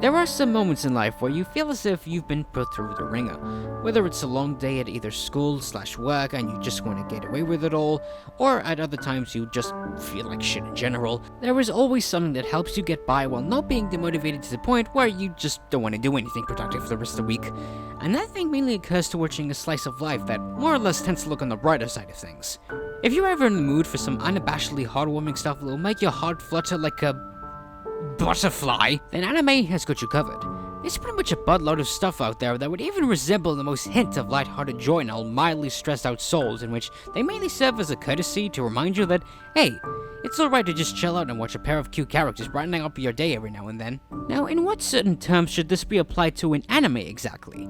There are some moments in life where you feel as if you've been put through the ringer. Whether it's a long day at either school/work and you just want to get away with it all, or at other times you just feel like shit in general, there is always something that helps you get by while not being demotivated to the point where you just don't want to do anything productive for the rest of the week. And that thing mainly occurs to watching a slice of life that more or less tends to look on the brighter side of things. If you're ever in the mood for some unabashedly heartwarming stuff that will make your heart flutter like a butterfly, then anime has got you covered. There's pretty much a buttload of stuff out there that would even resemble the most hint of lighthearted joy in all mildly stressed out souls, in which they mainly serve as a courtesy to remind you that, hey, it's alright to just chill out and watch a pair of cute characters brightening up your day every now and then. Now, in what certain terms should this be applied to an anime exactly?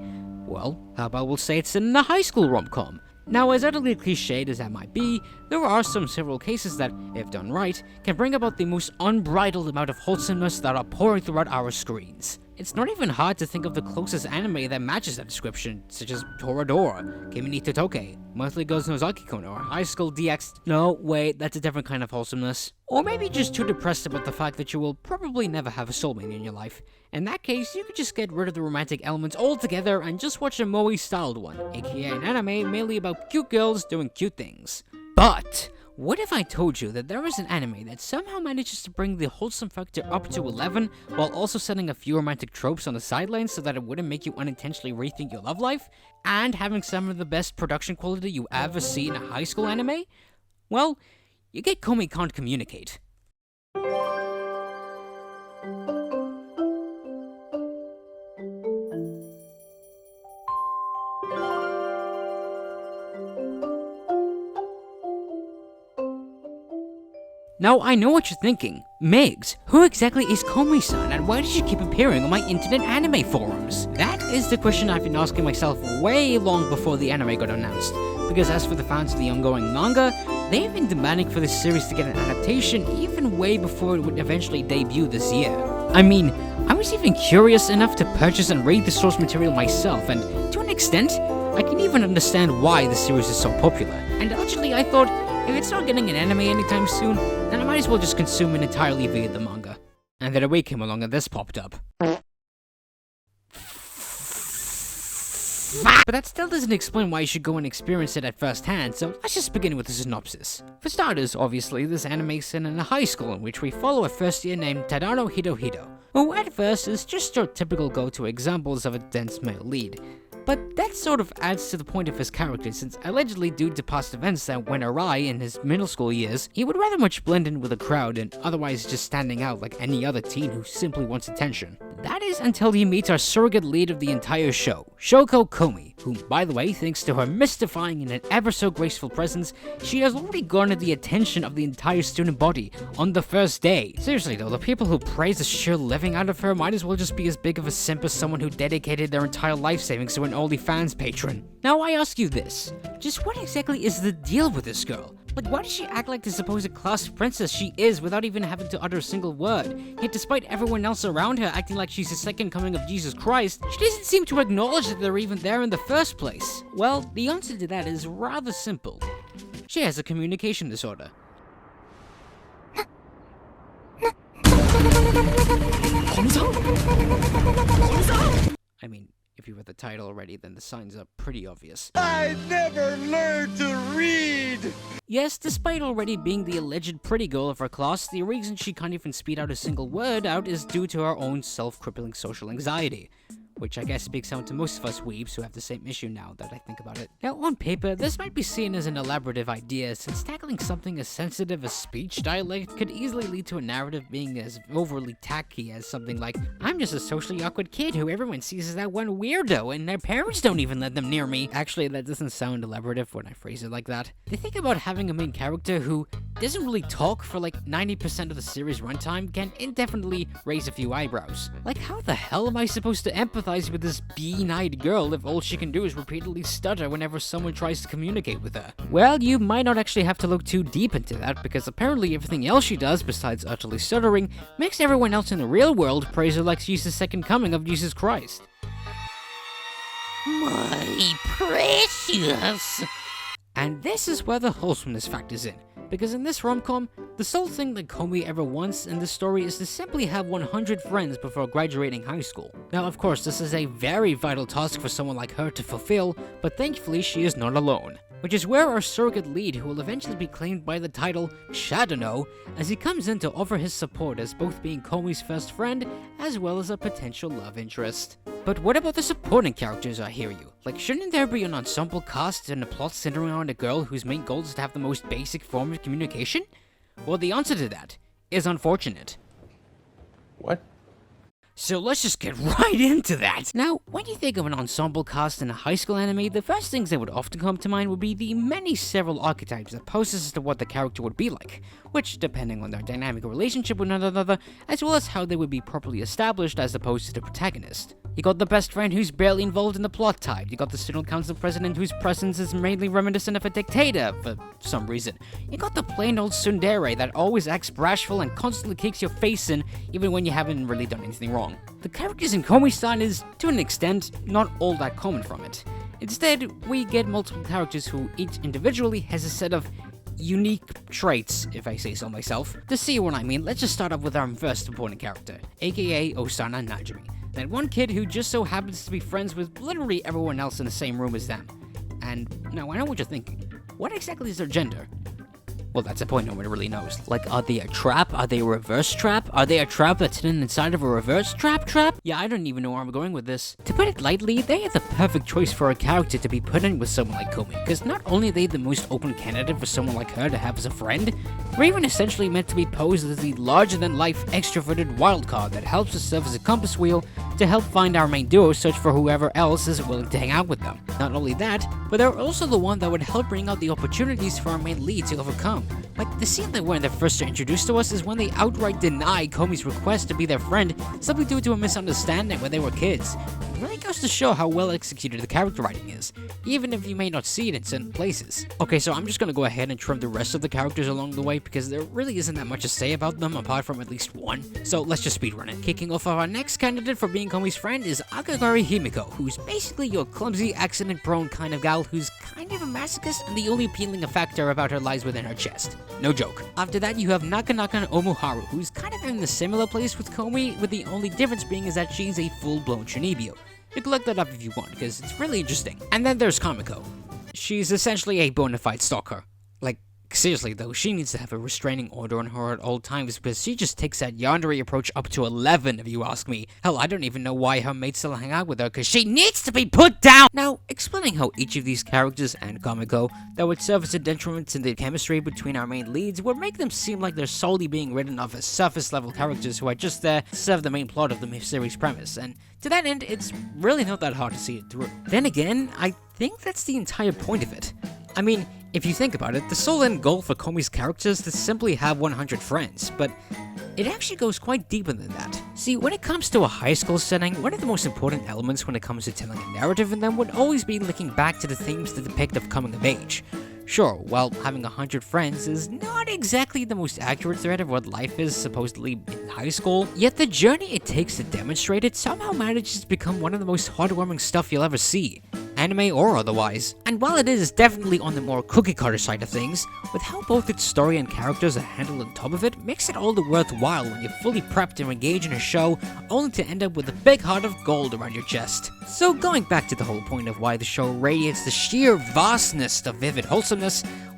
Well, how about we'll say it's in a high school rom-com. Now, as utterly cliched as that might be, there are some several cases that, if done right, can bring about the most unbridled amount of wholesomeness that are pouring throughout our screens. It's not even hard to think of the closest anime that matches that description, such as Toradora, Kimi ni Totoke, Monthly Girls no Zakikono, or High School DX. No, wait, that's a different kind of wholesomeness. Or maybe just too depressed about the fact that you will probably never have a soulmate in your life. In that case, you could just get rid of the romantic elements altogether and just watch a moe-styled one, aka an anime mainly about cute girls doing cute things. But what if I told you that there is an anime that somehow manages to bring the wholesome factor up to 11 while also setting a few romantic tropes on the sidelines so that it wouldn't make you unintentionally rethink your love life, and having some of the best production quality you ever see in a high school anime? Well, you get Komi Can't Communicate. Now, I know what you're thinking. Migs, who exactly is Komi-san, and why does she keep appearing on my internet anime forums? That is the question I've been asking myself way long before the anime got announced. Because as for the fans of the ongoing manga, they've been demanding for this series to get an adaptation even way before it would eventually debut this year. I mean, I was even curious enough to purchase and read the source material myself, and to an extent, I can even understand why the series is so popular. And actually, I thought, if it's not getting an anime anytime soon, then I might as well just consume it entirely via the manga. And then a week came along and this popped up. But that still doesn't explain why you should go and experience it at first hand, so let's just begin with the synopsis. For starters, obviously, this anime is set in a high school in which we follow a first year named Tadano Hidohido, who at first is just your typical go-to examples of a dense male lead. But that sort of adds to the point of his character, since allegedly due to past events that went awry in his middle school years, he would rather much blend in with the crowd and otherwise just standing out like any other teen who simply wants attention. That is until he meets our surrogate lead of the entire show, Shoko Komi, who, by the way, thanks to her mystifying and an ever so graceful presence, she has already garnered the attention of the entire student body on the first day. Seriously though, the people who praise the sheer living out of her might as well just be as big of a simp as someone who dedicated their entire life savings to an OnlyFans patron. Now I ask you this, just what exactly is the deal with this girl? Like, why does she act like the supposed class princess she is without even having to utter a single word? Yet despite everyone else around her acting like she's the second coming of Jesus Christ, she doesn't seem to acknowledge that they're even there in the first place. Well, the answer to that is rather simple. She has a communication disorder. I mean, if you read the title already, then the signs are pretty obvious. I never learned to read! Yes, despite already being the alleged pretty girl of her class, the reason she can't even speak out a single word out is due to her own self-crippling social anxiety. Which I guess speaks out to most of us weebs who have the same issue now that I think about it. Now, on paper, this might be seen as an elaborative idea, since tackling something as sensitive as speech dialect could easily lead to a narrative being as overly tacky as something like, I'm just a socially awkward kid who everyone sees as that one weirdo, and their parents don't even let them near me. Actually, that doesn't sound elaborative when I phrase it like that. The thing about having a main character who doesn't really talk for like 90% of the series runtime can indefinitely raise a few eyebrows. Like, how the hell am I supposed to empathize with this bean-eyed girl if all she can do is repeatedly stutter whenever someone tries to communicate with her? Well, you might not actually have to look too deep into that, because apparently everything else she does besides utterly stuttering makes everyone else in the real world praise her like she's the second coming of Jesus Christ. My precious! And this is where the wholesomeness factors in. because in this rom-com, the sole thing that Komi ever wants in this story is to simply have 100 friends before graduating high school. Now, of course, this is a very vital task for someone like her to fulfill, but thankfully she is not alone. Which is where our surrogate lead, who will eventually be claimed by the title Shadono, as he comes in to offer his support as both being Komi's first friend, as well as a potential love interest. But what about the supporting characters, I hear you? Like, shouldn't there be an ensemble cast and a plot centering around a girl whose main goal is to have the most basic form of communication? Well, the answer to that is unfortunate. What? So let's just get right into that! Now, when you think of an ensemble cast in a high school anime, the first things that would often come to mind would be the many several archetypes that pose as to what the character would be like, which, depending on their dynamic relationship with one another, as well as how they would be properly established as opposed to the protagonist. You got the best friend who's barely involved in the plot type, you got the student council president whose presence is mainly reminiscent of a dictator for some reason, you got the plain old tsundere that always acts bashful and constantly kicks your face in even when you haven't really done anything wrong. The characters in Komi-san is, to an extent, not all that common from it. Instead, we get multiple characters who each individually has a set of unique traits, if I say so myself. To see what I mean, let's just start off with our first important character, aka Osana Najimi. That one kid who just so happens to be friends with literally everyone else in the same room as them. And now I know what you're thinking. What exactly is their gender? Well, that's a point no one really knows. Like, are they a trap? Are they a reverse trap? Are they a trap that's hidden inside of a reverse trap? Yeah, I don't even know where I'm going with this. To put it lightly, they are the perfect choice for a character to be put in with someone like Komi, because not only are they the most open candidate for someone like her to have as a friend, they're even essentially meant to be posed as the larger-than-life extroverted wildcard that helps us serve as a compass wheel to help find our main duo search for whoever else is willing to hang out with them. Not only that, but they're also the one that would help bring out the opportunities for our main lead to overcome. Like, the scene that when they're first introduced to us is when they outright deny Komi's request to be their friend simply due to a misunderstanding when they were kids. It really goes to show how well executed the character writing is, even if you may not see it in certain places. Okay, so I'm just gonna go ahead and trim the rest of the characters along the way because there really isn't that much to say about them apart from at least one, so let's just speedrun it. Kicking off our next candidate for being Komi's friend is Akagari Himiko, who's basically your clumsy, accident-prone kind of gal who's kind of a masochist and the only appealing factor about her lies within her chest. No joke. After that, you have Nakanaka Omuharu, who's kind of in a similar place with Komi, with the only difference being is that she's a full-blown Shinibyo. You can look that up if you want, because it's really interesting. And then there's Kamiko. She's essentially a bona fide stalker. Like, seriously though, she needs to have a restraining order on her at all times because she just takes that yandere approach up to 11 if you ask me. Hell, I don't even know why her mates still hang out with her because she needs to be put down! Now, explaining how each of these characters and Kamiko that would serve as a detriment in the chemistry between our main leads would make them seem like they're solely being written off as surface level characters who are just there to serve the main plot of the series premise, and to that end, it's really not that hard to see it through. Then again, I think that's the entire point of it. I mean, if you think about it, the sole end goal for Komi's characters is to simply have 100 friends, but it actually goes quite deeper than that. See, when it comes to a high school setting, one of the most important elements when it comes to telling a narrative in them would always be looking back to the themes that depict of coming of age. Sure, while having 100 friends is not exactly the most accurate thread of what life is supposedly in high school, yet the journey it takes to demonstrate it somehow manages to become one of the most heartwarming stuff you'll ever see, anime or otherwise. And while it is definitely on the more cookie-cutter side of things, with how both its story and characters are handled on top of it makes it all the worthwhile when you're fully prepped and engaged in a show, only to end up with a big heart of gold around your chest. So going back to the whole point of why the show radiates the sheer vastness of vivid wholesomeness,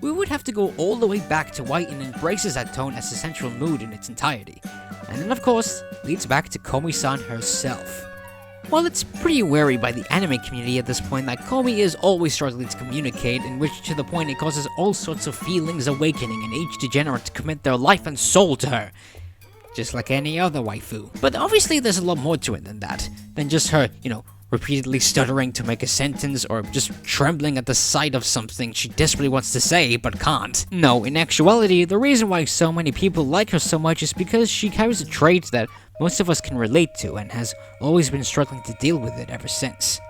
we would have to go all the way back to why it embraces that tone as the central mood in its entirety. And then of course, leads back to Komi-san herself. While it's pretty wary by the anime community at this point that Komi is always struggling to communicate, in which to the point it causes all sorts of feelings awakening in each degenerate to commit their life and soul to her. Just like any other waifu. But obviously there's a lot more to it than that, than just her, repeatedly stuttering to make a sentence or just trembling at the sight of something she desperately wants to say but can't. No, in actuality, the reason why so many people like her so much is because she carries a trait that most of us can relate to and has always been struggling to deal with it ever since.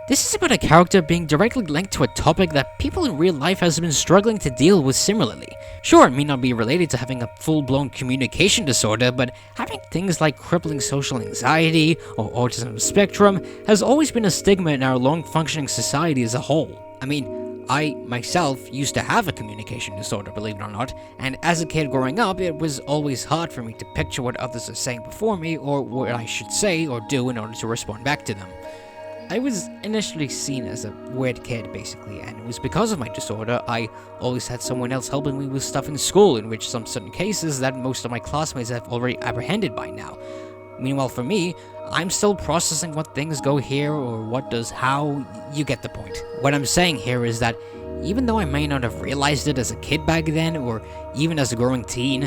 This is about a character being directly linked to a topic that people in real life has been struggling to deal with similarly. Sure, it may not be related to having a full-blown communication disorder, but having things like crippling social anxiety or autism spectrum has always been a stigma in our long-functioning society as a whole. I mean, I, myself, used to have a communication disorder, believe it or not, and as a kid growing up, it was always hard for me to picture what others are saying before me, or what I should say or do in order to respond back to them. I was initially seen as a weird kid, basically, and it was because of my disorder I always had someone else helping me with stuff in school, in which some certain cases that most of my classmates have already apprehended by now. Meanwhile, for me, I'm still processing what things go here or what does how, you get the point. What I'm saying here is that even though I may not have realized it as a kid back then, or even as a growing teen,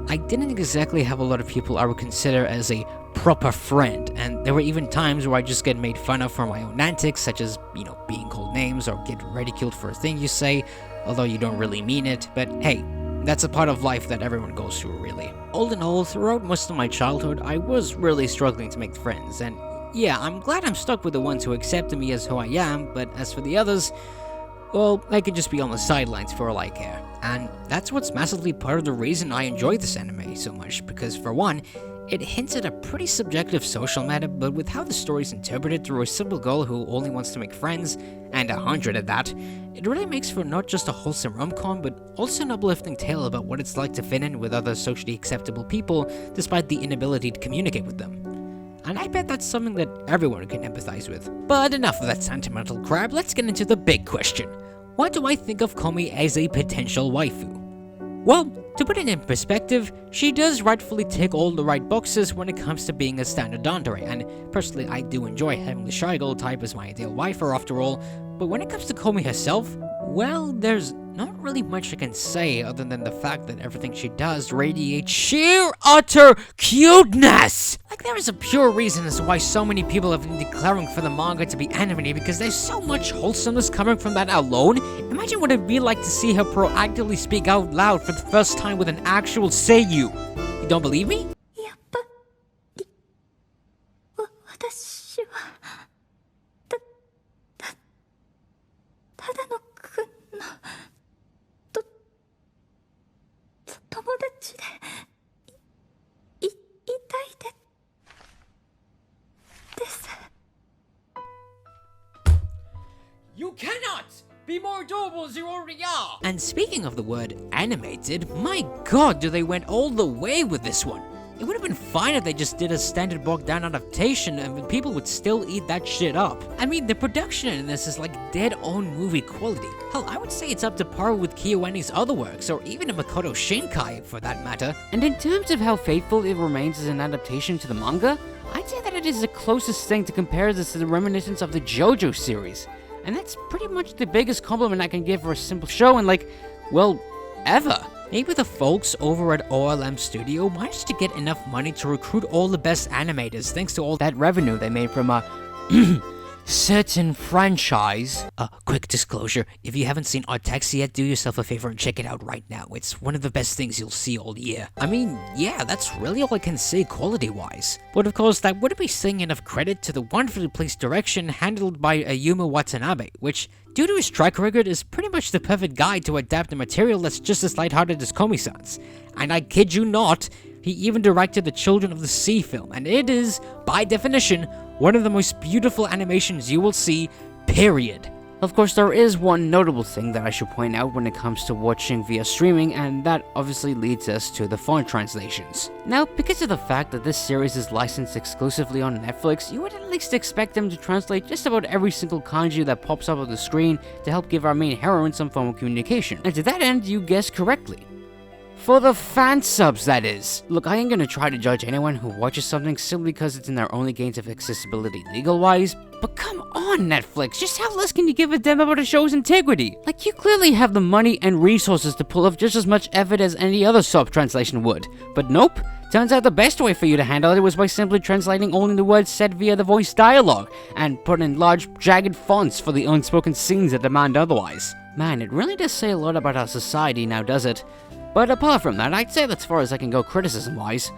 I didn't exactly have a lot of people I would consider as a proper friend, and there were even times where I just get made fun of for my own antics, such as, being called names or get ridiculed for a thing you say, although you don't really mean it, but hey, that's a part of life that everyone goes through, really. All in all, throughout most of my childhood, I was really struggling to make friends, and yeah, I'm glad I'm stuck with the ones who accepted me as who I am, but as for the others, well, they could just be on the sidelines for all I care. And that's what's massively part of the reason I enjoy this anime so much, because for one, it hints at a pretty subjective social matter, but with how the story's interpreted through a simple girl who only wants to make friends, and 100 at that, it really makes for not just a wholesome rom-com, but also an uplifting tale about what it's like to fit in with other socially acceptable people, despite the inability to communicate with them. And I bet that's something that everyone can empathize with. But enough of that sentimental crap, let's get into the big question. What do I think of Komi as a potential waifu? Well, to put it in perspective, she does rightfully tick all the right boxes when it comes to being a standard yandere, and personally I do enjoy having the shy girl type as my ideal waifu after all, but when it comes to Komi herself, well, there's not really much I can say other than the fact that everything she does radiates sheer utter cuteness! Like, there is a pure reason as to why so many people have been declaring for the manga to be animated, because there's so much wholesomeness coming from that alone. Imagine what it'd be like to see her proactively speak out loud for the first time with an actual seiyuu. You don't believe me? やっぱり私はただのくんの友達でいたいです。 You cannot be more adorable as you already are! And speaking of the word animated, my god, do they went all the way with this one. It would have been fine if they just did a standard bogged-down adaptation and people would still eat that shit up. I mean, the production in this is like dead-on movie quality. Hell, I would say it's up to par with KyoAni's other works, or even a Makoto Shinkai for that matter. And in terms of how faithful it remains as an adaptation to the manga, I'd say that it is the closest thing to compare this to the reminiscence of the JoJo series. And that's pretty much the biggest compliment I can give for a simple show in, like, well, ever. Maybe the folks over at OLM Studio managed to get enough money to recruit all the best animators thanks to all that revenue they made from a certain franchise. Quick disclosure, if you haven't seen Artaxi yet, do yourself a favor and check it out right now. It's one of the best things you'll see all year. I mean, yeah, that's really all I can say quality-wise. But of course, that wouldn't be saying enough credit to the wonderfully placed direction handled by Ayumu Watanabe, which, due to his track record, is pretty much the perfect guy to adapt a material that's just as lighthearted as Komi-san's. And I kid you not, he even directed the Children of the Sea film, and it is, by definition, one of the most beautiful animations you will see, period. Of course, there is one notable thing that I should point out when it comes to watching via streaming, and that obviously leads us to the font translations. Now, because of the fact that this series is licensed exclusively on Netflix, you would at least expect them to translate just about every single kanji that pops up on the screen to help give our main heroine some form of communication. And to that end, you guessed correctly. For the fan subs, that is. Look, I ain't gonna try to judge anyone who watches something simply because it's in their only gains of accessibility legal-wise, but come on, Netflix, just how less can you give a damn about a show's integrity? Like, you clearly have the money and resources to pull off just as much effort as any other sub translation would. But nope, turns out the best way for you to handle it was by simply translating only the words said via the voice dialogue, and put in large, jagged fonts for the unspoken scenes that demand otherwise. Man, it really does say a lot about our society now, does it? But apart from that, I'd say that's as far as I can go criticism-wise.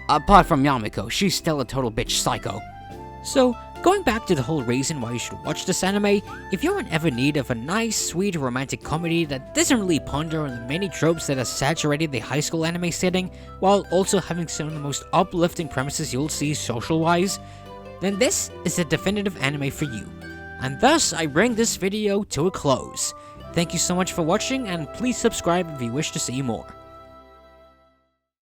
Apart from Yamiko, she's still a total bitch psycho. So, going back to the whole reason why you should watch this anime, if you're in ever need of a nice, sweet, romantic comedy that doesn't really ponder on the many tropes that have saturated the high school anime setting, while also having some of the most uplifting premises you'll see social-wise, then this is the definitive anime for you. And thus, I bring this video to a close. Thank you so much for watching, and please subscribe if you wish to see more.